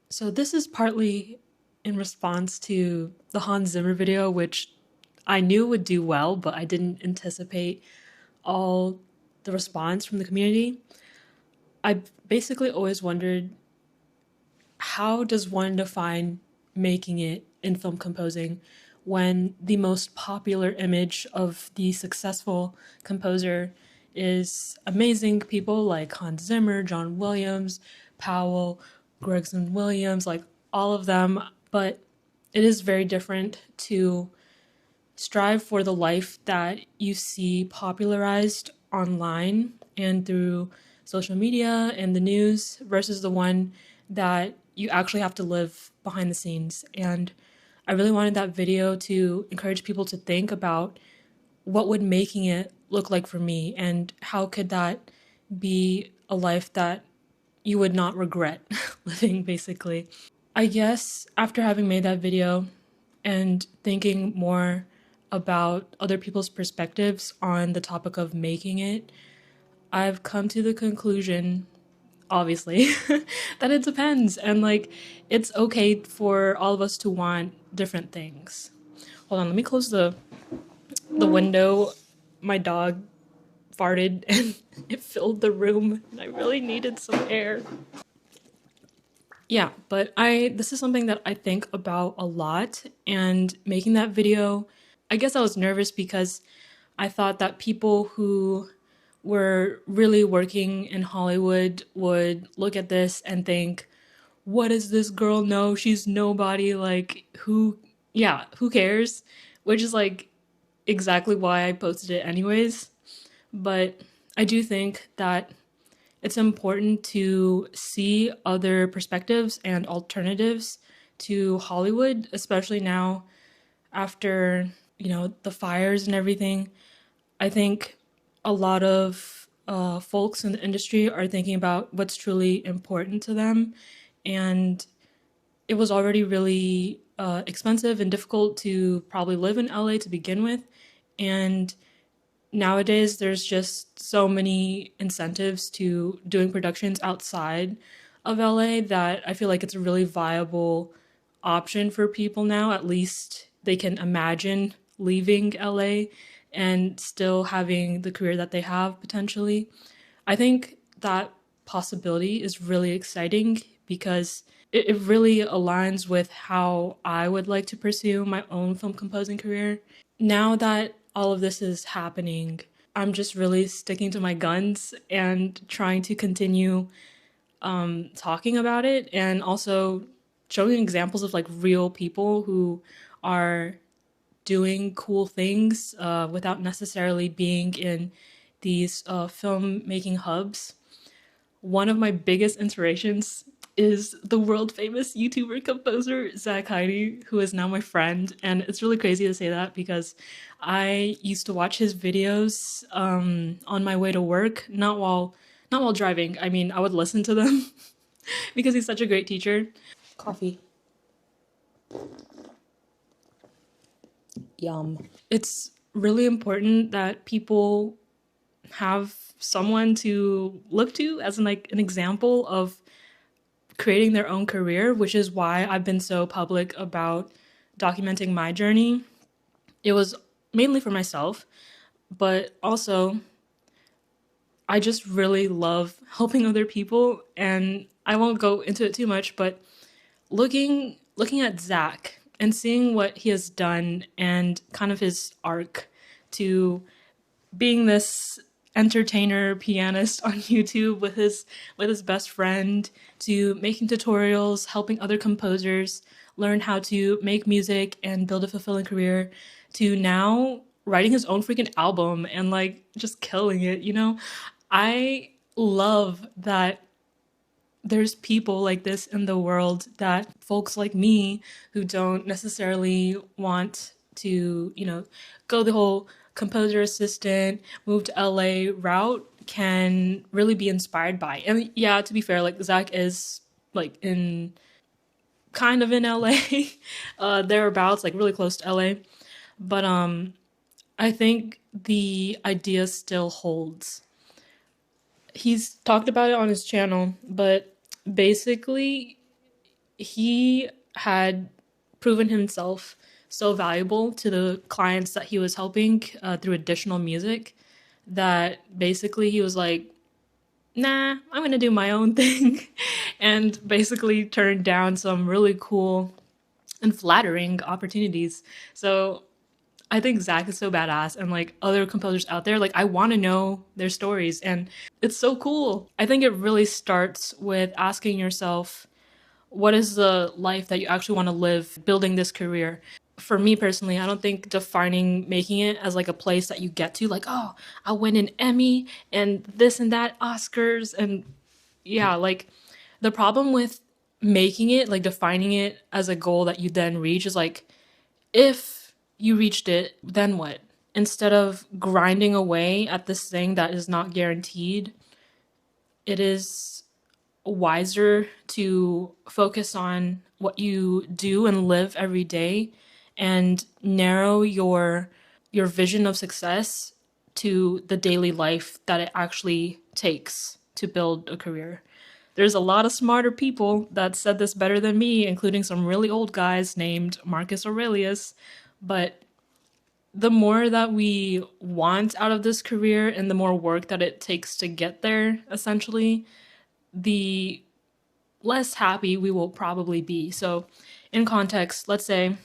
So this is partly in response to the Hans Zimmer video, which I knew would do well, but I didn't anticipate all the response from the community. I basically always wondered, how does one define making it in film composing when the most popular image of the successful composer is amazing people like Hans Zimmer, John Williams, Powell, Gregson Williams, like all of them. But it is very different to strive for the life that you see popularized online and through social media and the news versus the one that you actually have to live behind the scenes. And I really wanted that video to encourage people to think about what would making it look like for me and how could that be a life that you would not regret living, basically. I guess after having made that video and thinking more about other people's perspectives on the topic of making it, I've come to the conclusion, obviously, that it depends. And like, it's okay for all of us to want different things. Hold on, let me close the window. My dog farted and it filled the room, and I really needed some air. Yeah, but I this is something that I think about a lot, and making that video, I guess I was nervous because I thought that people who were really working in Hollywood would look at this and think, what does this girl know? She's nobody. Like, who cares? Which is like exactly why I posted it anyways. But I do think that it's important to see other perspectives and alternatives to Hollywood, especially now after, the fires and everything. I think a lot of folks in the industry are thinking about what's truly important to them. And it was already really expensive and difficult to probably live in LA to begin with. And nowadays, there's just so many incentives to doing productions outside of LA that I feel like it's a really viable option for people now. At least they can imagine leaving LA and still having the career that they have potentially. I think that possibility is really exciting because it really aligns with how I would like to pursue my own film composing career. Now that all of this is happening, I'm just really sticking to my guns and trying to continue talking about it, and also showing examples of like real people who are doing cool things without necessarily being in these filmmaking hubs. One of my biggest inspirations is the world famous YouTuber composer Zach Heidi, who is now my friend. And it's really crazy to say that because I used to watch his videos on my way to work, not while driving. I mean, I would listen to them because he's such a great teacher. Coffee. Yum. It's really important that people have someone to look to as like an example of creating their own career, which is why I've been so public about documenting my journey. It was mainly for myself, but also I just really love helping other people, and I won't go into it too much, but looking at Zach and seeing what he has done and kind of his arc to being this entertainer pianist on YouTube with his best friend, to making tutorials, helping other composers learn how to make music and build a fulfilling career, to now writing his own freaking album and like just killing it. I love that there's people like this in the world, that folks like me who don't necessarily want to, go the whole composer assistant, move to LA route can really be inspired by. And yeah, to be fair, like Zach is like in kind of in LA, thereabouts, like really close to LA. But I think the idea still holds. He's talked about it on his channel, but basically he had proven himself so valuable to the clients that he was helping through additional music that basically he was like, nah, I'm gonna do my own thing, and basically turned down some really cool and flattering opportunities. So I think Zach is so badass, and like other composers out there, like I want to know their stories, and it's so cool. I think it really starts with asking yourself, what is the life that you actually want to live building this career? For me personally, I don't think defining making it as like a place that you get to, like, oh, I win an Emmy and this and that, Oscars, and yeah, like the problem with making it, like defining it as a goal that you then reach is like, if you reached it, then what? Instead of grinding away at this thing that is not guaranteed, it is wiser to focus on what you do and live every day and narrow your vision of success to the daily life that it actually takes to build a career. There's a lot of smarter people that said this better than me, including some really old guys named Marcus Aurelius. But the more that we want out of this career and the more work that it takes to get there, essentially, the less happy we will probably be. So, in context, let's say,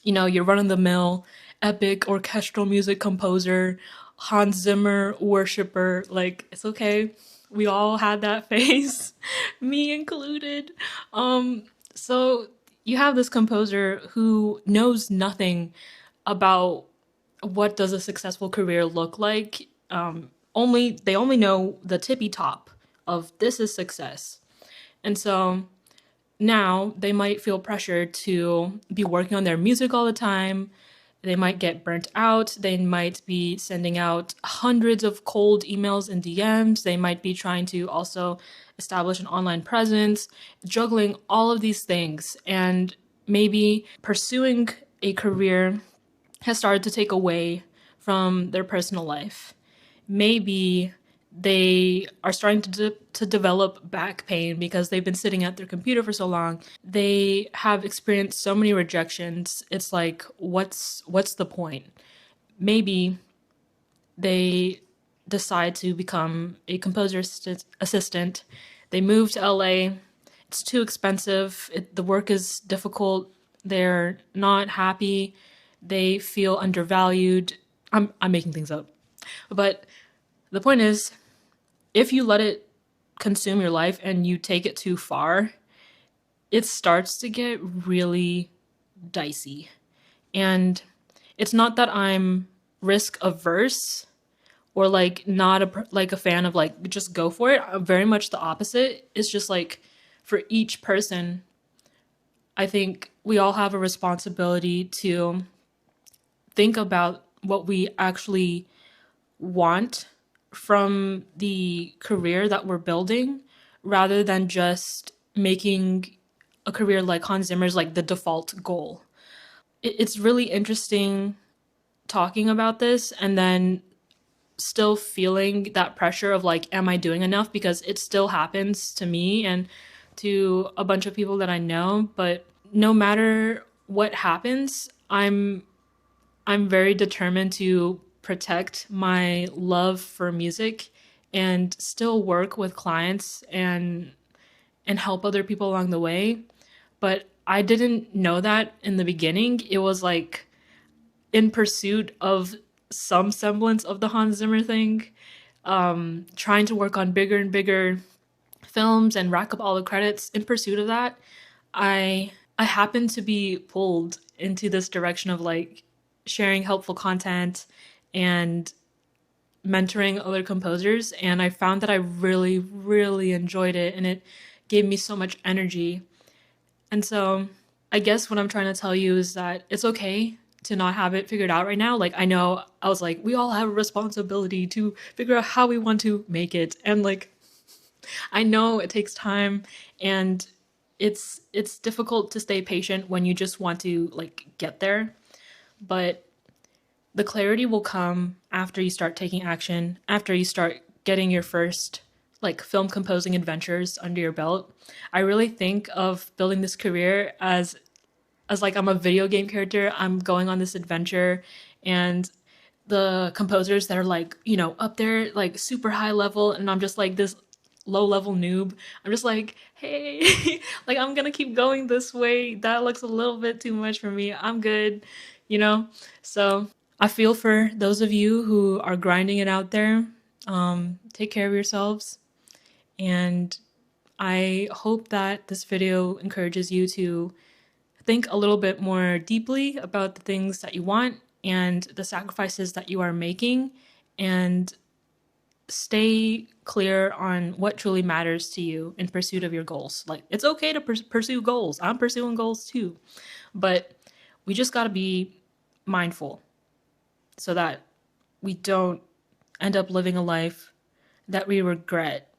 you're running the mill, epic orchestral music composer, Hans Zimmer worshiper. Like, it's okay. We all had that phase, me included. So, you have this composer who knows nothing about what does a successful career look like. Only they only know the tippy top of this is success. And so now they might feel pressured to be working on their music all the time. They might get burnt out. They might be sending out hundreds of cold emails and DMs. They might be trying to also establish an online presence, juggling all of these things. And maybe pursuing a career has started to take away from their personal life. Maybe they are starting to develop back pain because they've been sitting at their computer for so long. They have experienced so many rejections. It's like, what's the point? Maybe they decide to become a composer assistant. They move to LA. It's too expensive. The work is difficult. They're not happy. They feel undervalued. I'm making things up. But the point is, if you let it consume your life and you take it too far, it starts to get really dicey. And it's not that I'm risk averse or like not like a fan of like just go for it. I'm very much the opposite. It's just like for each person, I think we all have a responsibility to think about what we actually want from the career that we're building rather than just making a career like Hans Zimmer's like the default goal. It's really interesting talking about this and then still feeling that pressure of like, am I doing enough? Because it still happens to me and to a bunch of people that I know. But no matter what happens, I'm very determined to protect my love for music and still work with clients and help other people along the way. But I didn't know that in the beginning. It was like in pursuit of some semblance of the Hans Zimmer thing, trying to work on bigger and bigger films and rack up all the credits. In pursuit of that, I happened to be pulled into this direction of like sharing helpful content and mentoring other composers, and I found that I really really enjoyed it and it gave me so much energy. And so I guess what I'm trying to tell you is that it's okay to not have it figured out right now. Like I know I was like, we all have a responsibility to figure out how we want to make it, and like I know it takes time and it's difficult to stay patient when you just want to like get there. But the clarity will come after you start taking action, after you start getting your first like film composing adventures under your belt. I really think of building this career as like I'm a video game character. I'm going on this adventure, and the composers that are like, you know, up there like super high level, and I'm just like this low level noob. I'm just like, hey, like I'm gonna keep going this way. That looks a little bit too much for me. I'm good, you know? So I feel for those of you who are grinding it out there. Take care of yourselves. And I hope that this video encourages you to think a little bit more deeply about the things that you want and the sacrifices that you are making, and stay clear on what truly matters to you in pursuit of your goals. Like, it's okay to pursue goals. I'm pursuing goals too. But we just got to be mindful so that we don't end up living a life that we regret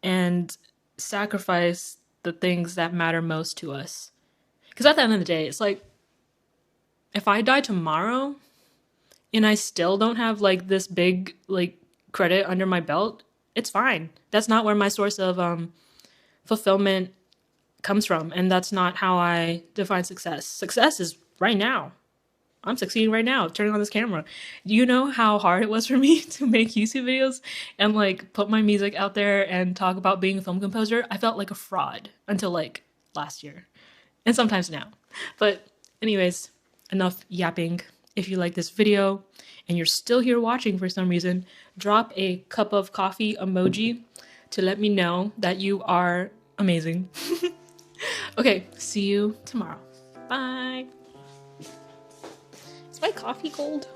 and sacrifice the things that matter most to us. Because at the end of the day, it's like, if I die tomorrow and I still don't have like this big like credit under my belt, it's fine. That's not where my source of fulfillment comes from, and that's not how I define success. Success is right now. I'm succeeding right now, turning on this camera. Do you know how hard it was for me to make YouTube videos and like put my music out there and talk about being a film composer? I felt like a fraud until like last year, and sometimes now. But anyways, enough yapping. If you like this video and you're still here watching for some reason, drop a cup of coffee emoji to let me know that you are amazing. Okay, see you tomorrow. Bye. Is my coffee cold?